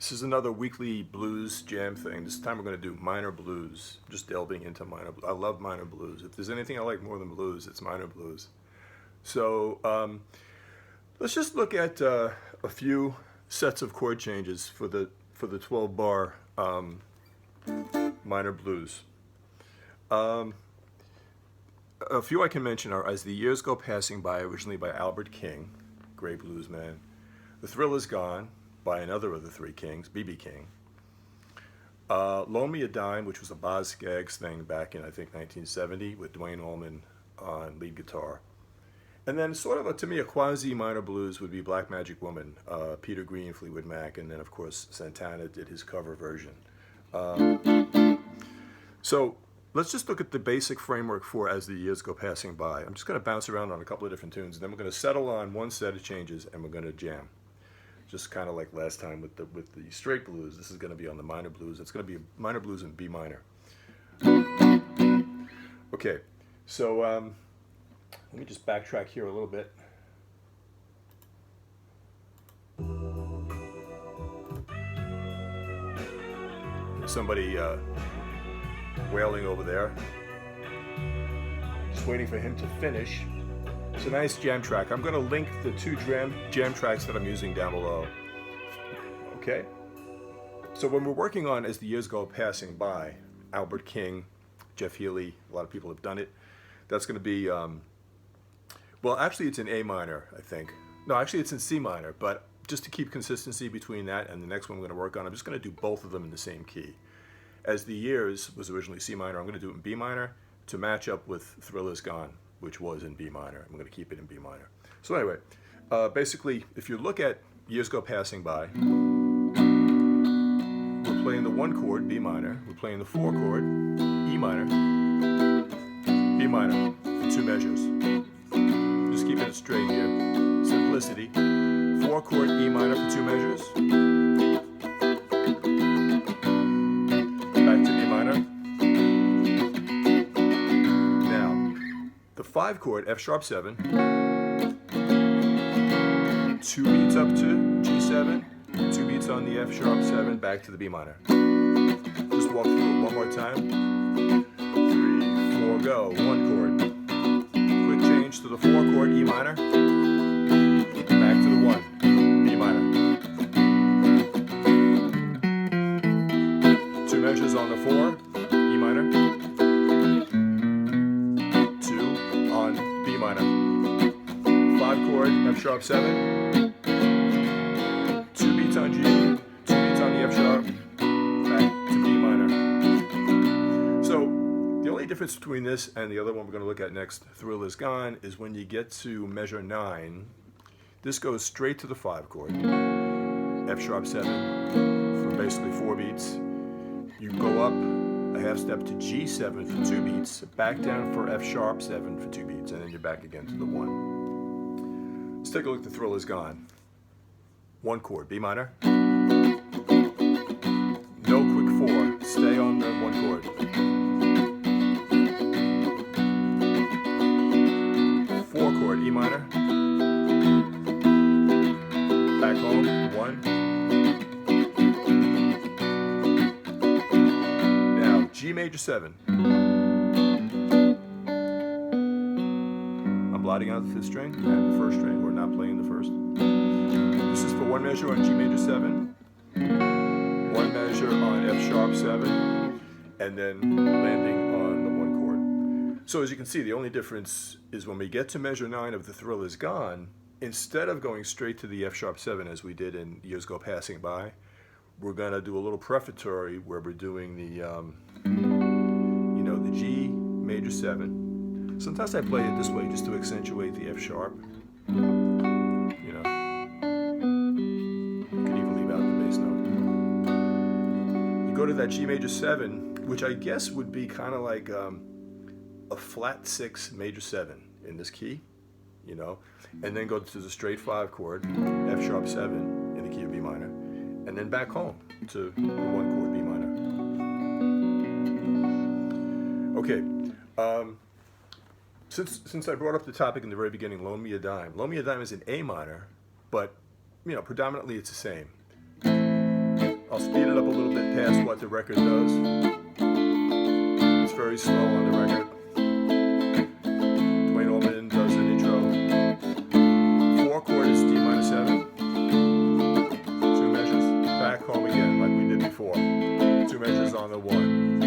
This is another weekly blues jam thing. This time we're going to do minor blues, just delving into minor blues. I love minor blues. If there's anything I like more than blues, it's minor blues. So let's just look at a few sets of chord changes for the 12-bar minor blues. A few I can mention are As the Years Go Passing By, originally by Albert King, great blues man. The Thrill Is Gone, by another of the three kings, B.B. King. Loan Me a Dime, which was a Boz Scaggs thing back in, I think, 1970 with Duane Allman on lead guitar. And then sort of, to me, a quasi-minor blues would be Black Magic Woman, Peter Green, Fleetwood Mac, and then, of course, Santana did his cover version. So let's just look at the basic framework for As the Years Go Passing By. I'm just going to bounce around on a couple of different tunes, and then we're going to settle on one set of changes, and we're going to jam. Just kind of like last time with the straight blues. This is going to be on the minor blues. It's going to be minor blues in B minor. Okay, so let me just backtrack here a little bit. There's somebody wailing over there. Just waiting for him to finish. It's a nice jam track. I'm going to link the two jam tracks that I'm using down below. Okay? So when we're working on As the Years Go Passing By, Albert King, Jeff Healey, a lot of people have done it. That's going to be, well, actually it's in A minor, I think. No, actually it's in C minor, but just to keep consistency between that and the next one I'm going to work on, I'm just going to do both of them in the same key. As the Years was originally C minor, I'm going to do it in B minor to match up with Thrill Is Gone, which was in B minor. I'm going to keep it in B minor. So anyway, basically, if you look at Years Go Passing By, we're playing the 1 chord, B minor. We're playing the 4 chord, E minor, B minor, for 2 measures. Just keeping it straight here. Simplicity. 4 chord, E minor for 2 measures. Back to B minor. 5 chord, F sharp 7, 2 beats up to G7, 2 beats on the F sharp 7, back to the B minor. Just walk through it one more time. 3, 4, go. 1 chord. Quick change to the 4 chord, E minor, back to the 1, B minor. 2 measures on the 4, E minor. B minor. 5 chord, chord, F sharp 7, 2 beats on G, 2 beats on the F sharp, back to B minor. So the only difference between this and the other one we're going to look at next, Thrill Is Gone, is when you get to measure 9, this goes straight to the 5 chord, F sharp 7 for basically 4 beats. You go up a half step to G7 for 2 beats, back down for F sharp 7 for 2 beats, and then you're back again to the 1. Let's take a look at The Thrill Is Gone. 1 chord, B minor. No quick 4, stay on the 1 chord. 4 chord, E minor. Back home, 1. Now, G major 7. I'm blotting out the 5th string and the 1st string. We're not playing the 1st. This is for 1 measure on G major 7, 1 measure on F sharp 7, and then landing on the 1 chord. So as you can see, the only difference is when we get to measure 9 of The Thrill Is Gone, instead of going straight to the F sharp 7 as we did in Years Go Passing By, we're going to do a little prefatory where we're doing the, the G major 7. Sometimes I play it this way just to accentuate the F sharp. You can even leave out the bass note. You go to that G major 7, which I guess would be kind of like a flat 6 major 7 in this key, and then go to the straight 5 chord, F sharp 7 in the key of B minor, and then back home to the 1 chord, B minor. Okay, since I brought up the topic in the very beginning, Loan Me a Dime. Loan Me a Dime is in A minor, but predominantly it's the same. I'll speed it up a little bit past what the record does. It's very slow on the record. Duane Allman does an intro. 4 chord is D minor 7. 2 measures, back home again like we did before. 2 measures on the 1.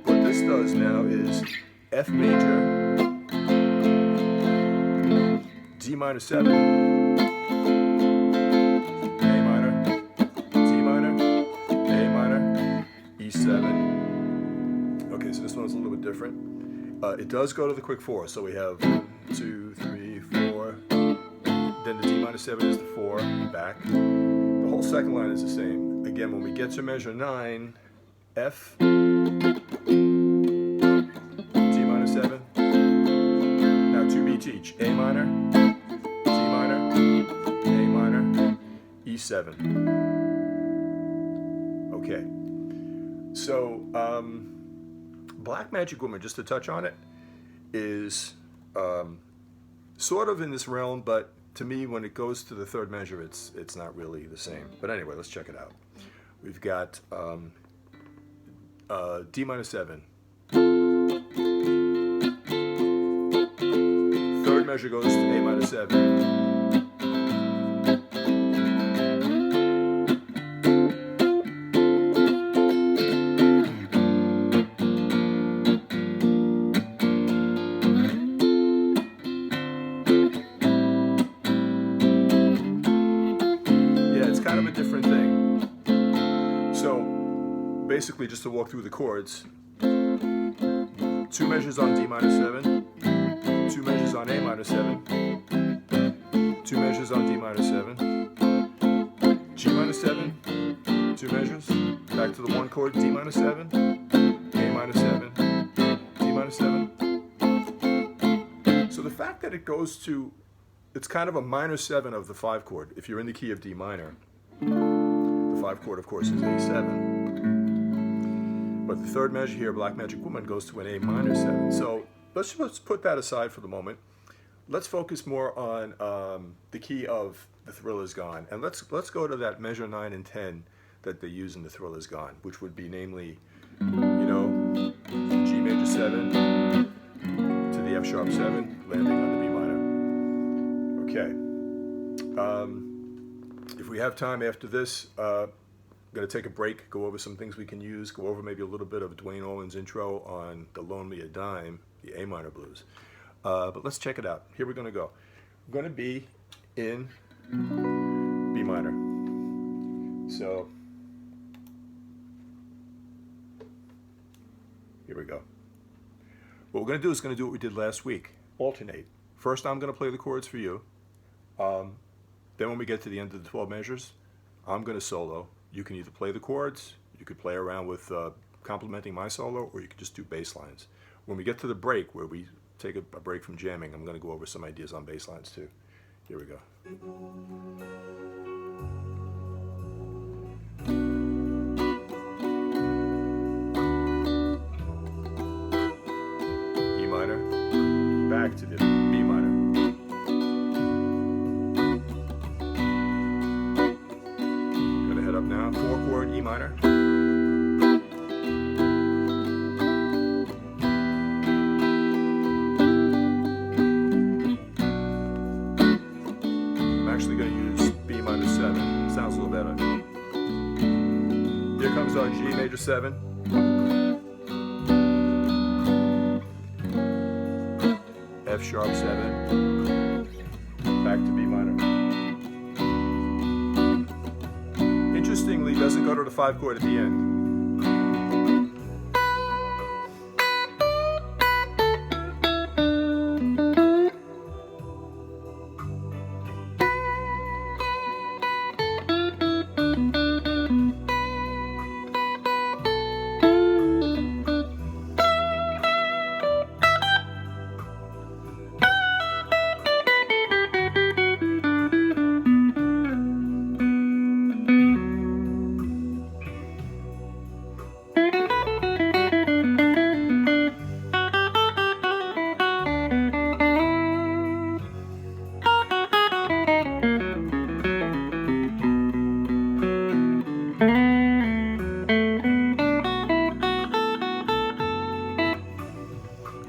What this does now is F major, D minor 7, A minor, D minor, A minor, E7. Okay, so this one's a little bit different. It does go to the quick 4, so we have 1, 2, 3, 4. Then the D minor 7 is the 4, back. The whole second line is the same. Again, when we get to measure 9, F, D minor 7. Now 2 beats each. A minor, D minor, A minor, E7. Okay. So, Black Magic Woman, just to touch on it, is sort of in this realm, but to me, when it goes to the 3rd measure, it's not really the same. But anyway, let's check it out. We've got D minor 7. 3rd measure goes to A minor 7. Kind of a different thing. So basically, just to walk through the chords, 2 measures on D minor 7, 2 measures on A minor 7, 2 measures on D minor 7, G minor 7, 2 measures, back to the 1 chord, D minor 7, A minor 7, D minor 7. So the fact that it goes to, it's kind of a minor 7 of the 5 chord. If you're in the key of D minor, the 5 chord, of course, is A7. But the 3rd measure here, Black Magic Woman, goes to an A minor 7. So let's put that aside for the moment. Let's focus more on the key of The Thrill Is Gone. And let's go to that measure 9 and 10 that they use in The Thrill Is Gone, which would be namely, G major 7 to the F sharp 7, landing on the B minor. Okay. If we have time after this, I'm going to take a break, go over some things we can use, go over maybe a little bit of Duane Allman's intro on the Loan Me a Dime, the A minor blues. But let's check it out. Here we're going to go. going to be in B minor. So here we go. What we're going to do is going to do what we did last week. Alternate. First I'm going to play the chords for you. Then when we get to the end of the 12 measures, I'm going to solo. You can either play the chords, you could play around with complementing my solo, or you could just do bass lines. When we get to the break, where we take a break from jamming, I'm going to go over some ideas on bass lines too. Here we go. E minor, back to the B minor. Gonna head up now, 4-chord E minor. I'm actually gonna use B minor 7, sounds a little better. Here comes our G major 7. F sharp 7, back to B minor. Interestingly, doesn't go to the 5 chord at the end.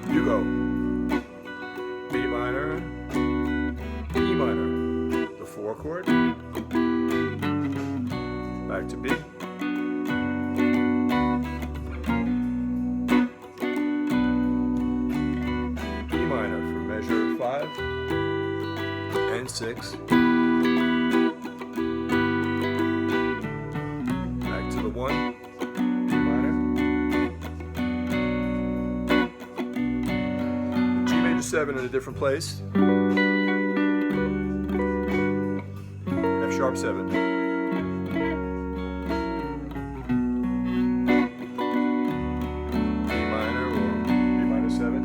You go B minor, E minor, the 4 chord, back to B, E minor for measure 5 and 6, back to the 1. 7 in a different place. F sharp 7. B minor or B minor 7.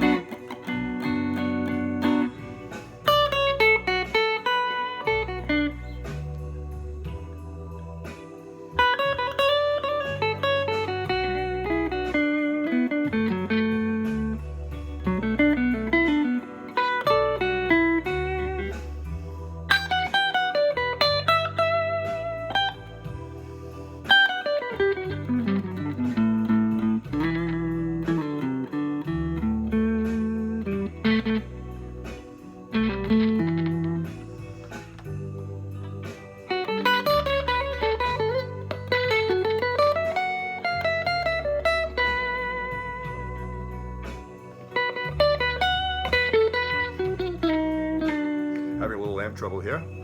Having a little amp trouble here.